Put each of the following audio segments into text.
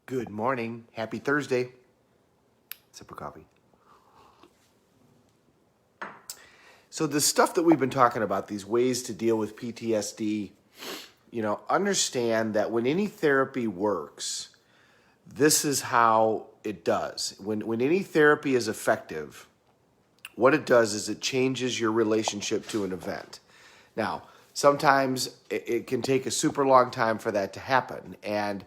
Good morning. Happy Thursday. Sip of coffee. So the stuff that we've been talking about, these ways to deal with PTSD, understand that when any therapy works, this is how it does. When any therapy is effective, what it does is it changes your relationship to an event. Now, sometimes it can take a super long time for that to happen. And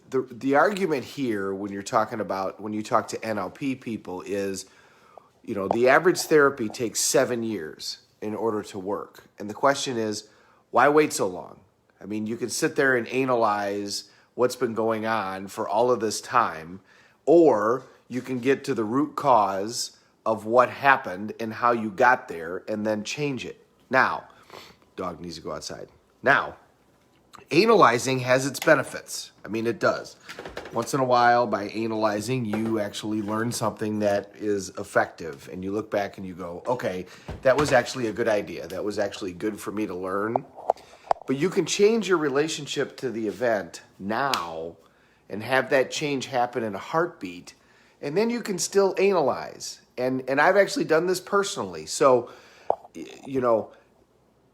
the argument here when you talk to NLP people is, the average therapy takes 7 years in order to work. And the question is, why wait so long? I mean, you can sit there and analyze what's been going on for all of this time, or you can get to the root cause of what happened and how you got there and then change it. Now, dog needs to go outside. Now, analyzing has its benefits. I mean, it does. Once in a while, by analyzing, you actually learn something that is effective. And you look back and you go, okay, that was actually a good idea. That was actually good for me to learn. But you can change your relationship to the event now and have that change happen in a heartbeat. And then you can still analyze. And I've actually done this personally. So,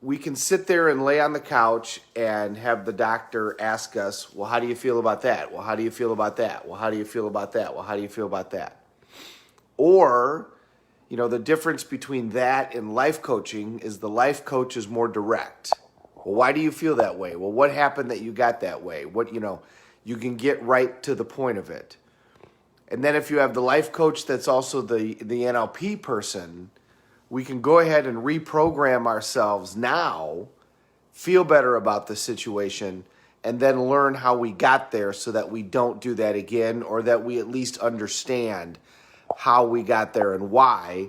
we can sit there and lay on the couch and have the doctor ask us, well, how do you feel about that? Well, how do you feel about that? Well, how do you feel about that? Well, how do you feel about that? Or, the difference between that and life coaching is the life coach is more direct. Well, why do you feel that way? Well, what happened that you got that way? You can get right to the point of it. And then if you have the life coach that's also the NLP person, we can go ahead and reprogram ourselves now, feel better about the situation, and then learn how we got there so that we don't do that again, or that we at least understand how we got there and why.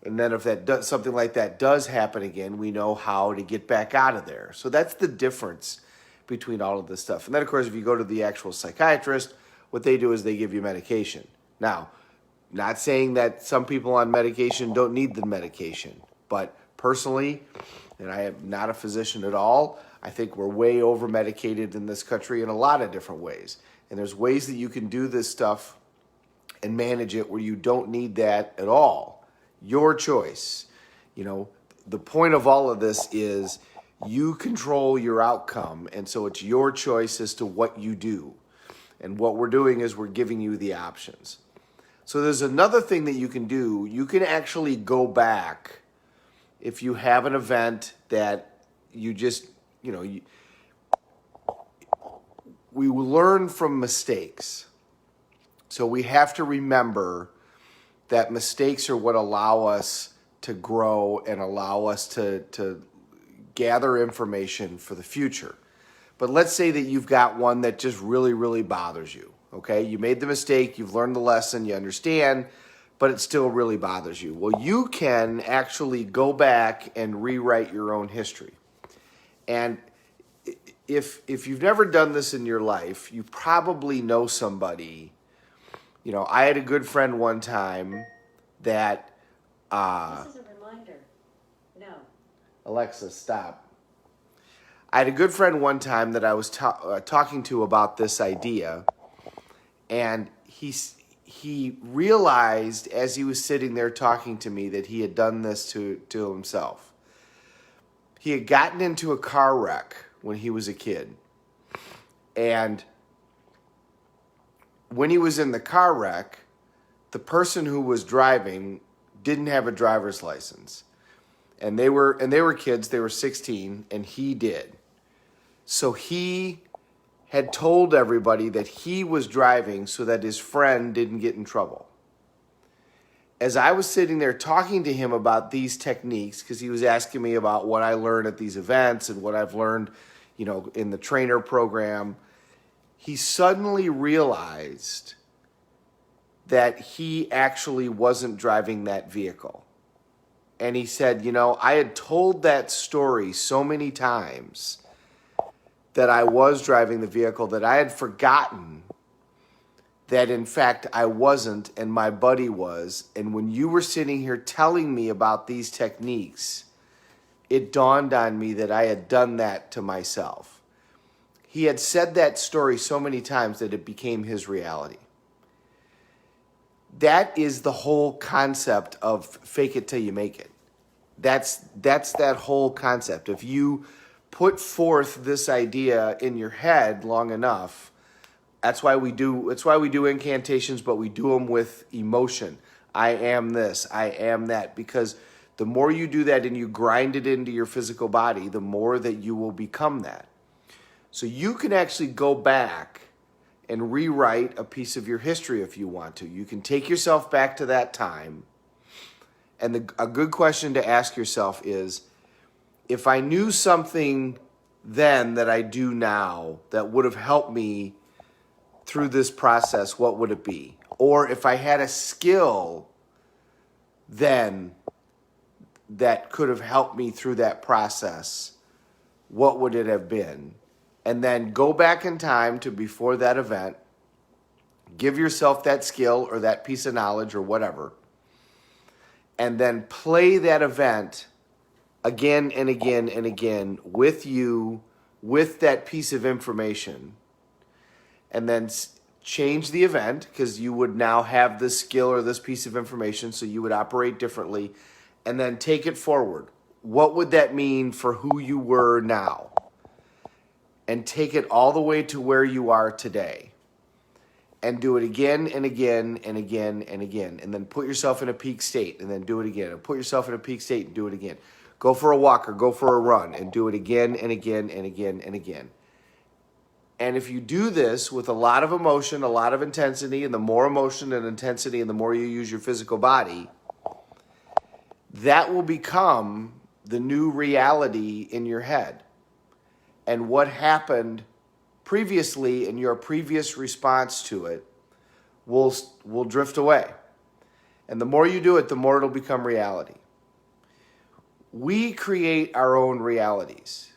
And then if something like that does happen again, we know how to get back out of there. So that's the difference between all of this stuff. And then, of course, if you go to the actual psychiatrist, what they do is they give you medication. Now, not saying that some people on medication don't need the medication, but personally, and I am not a physician at all, I think we're way over medicated in this country in a lot of different ways. And there's ways that you can do this stuff and manage it where you don't need that at all. Your choice. The point of all of this is you control your outcome, and so it's your choice as to what you do. And what we're doing is we're giving you the options. So there's another thing that you can do. You can actually go back if you have an event that you just, we learn from mistakes. So we have to remember that mistakes are what allow us to grow and allow us to gather information for the future. But let's say that you've got one that just really, really bothers you. Okay, you made the mistake, you've learned the lesson, you understand, but it still really bothers you. Well, you can actually go back and rewrite your own history. And if you've never done this in your life, you probably know somebody. I had a good friend one time that... This is a reminder. No. Alexa, stop. I had a good friend one time that I was talking to about this idea. And he realized as he was sitting there talking to me that he had done this to himself. He had gotten into a car wreck when he was a kid. And when he was in the car wreck, the person who was driving didn't have a driver's license. And they were kids, they were 16, and he did. So he had told everybody that he was driving so that his friend didn't get in trouble. As I was sitting there talking to him about these techniques, because he was asking me about what I learned at these events and what I've learned, in the trainer program, he suddenly realized that he actually wasn't driving that vehicle. And he said, I had told that story so many times that I was driving the vehicle that I had forgotten that in fact I wasn't and my buddy was. And when you were sitting here telling me about these techniques, it dawned on me that I had done that to myself. he had said that story so many times that it became his reality. That is the whole concept of fake it till you make it. That's that whole concept. If you put forth this idea in your head long enough, that's why we do incantations, but we do them with emotion. I am this, I am that, because the more you do that and you grind it into your physical body, the more that you will become that. So you can actually go back and rewrite a piece of your history if you want to. You can take yourself back to that time. And a good question to ask yourself is, if I knew something then that I do now that would have helped me through this process, what would it be? Or if I had a skill then that could have helped me through that process, what would it have been? And then go back in time to before that event, give yourself that skill or that piece of knowledge or whatever, and then play that event again and again and again with you, with that piece of information, and then change the event because you would now have this skill or this piece of information, so you would operate differently, and then take it forward. What would that mean for who you were now? And take it all the way to where you are today. And do it again and again and again and again. And then put yourself in a peak state and then do it again. And put yourself in a peak state and do it again. Go for a walk or go for a run and do it again and again and again and again. And if you do this with a lot of emotion, a lot of intensity, and the more emotion and intensity and the more you use your physical body, that will become the new reality in your head. And what happened previously in your previous response to it will drift away. And the more you do it, the more it'll become reality. We create our own realities.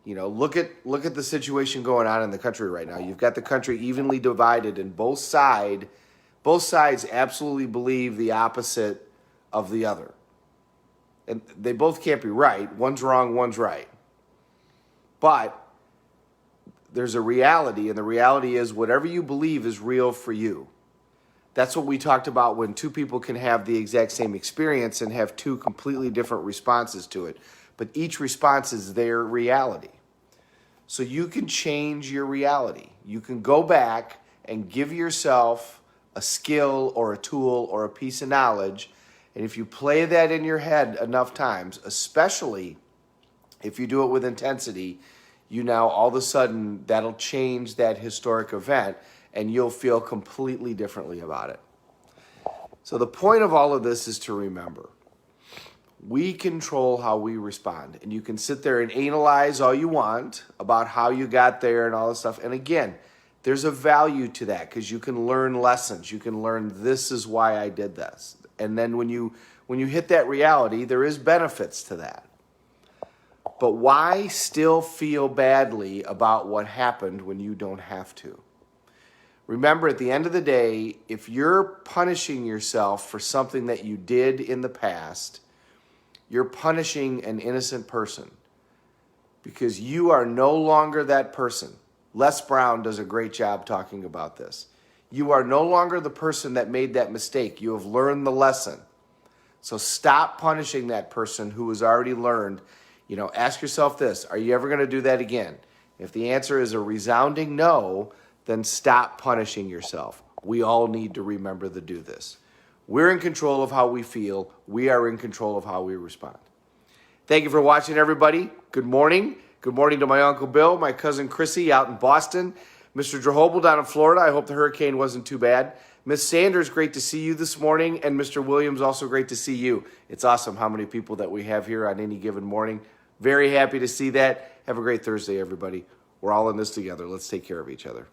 You know, look at the situation going on in the country right now. You've got the country evenly divided, and both sides absolutely believe the opposite of the other. And they both can't be right. One's wrong, one's right. But there's a reality, and the reality is whatever you believe is real for you. That's what we talked about when two people can have the exact same experience and have two completely different responses to it. But each response is their reality. So you can change your reality. You can go back and give yourself a skill or a tool or a piece of knowledge. And if you play that in your head enough times, especially if you do it with intensity, you now all of a sudden that'll change that historic event and you'll feel completely differently about it. So the point of all of this is to remember, we control how we respond. And you can sit there and analyze all you want about how you got there and all this stuff. And again, there's a value to that because you can learn lessons. You can learn this is why I did this. And then when you hit that reality, there is benefits to that. But why still feel badly about what happened when you don't have to? Remember, at the end of the day, if you're punishing yourself for something that you did in the past, you're punishing an innocent person because you are no longer that person. Les Brown does a great job talking about this. You are no longer the person that made that mistake. You have learned the lesson. So stop punishing that person who has already learned. You know, ask yourself this, are you ever going to do that again? If the answer is a resounding no, then stop punishing yourself. We all need to remember to do this. We're in control of how we feel. We are in control of how we respond. Thank you for watching, everybody. Good morning. Good morning to my Uncle Bill, my cousin Chrissy out in Boston, Mr. Drehobel down in Florida. I hope the hurricane wasn't too bad. Miss Sanders, great to see you this morning. And Mr. Williams, also great to see you. It's awesome how many people that we have here on any given morning. Very happy to see that. Have a great Thursday, everybody. We're all in this together. Let's take care of each other.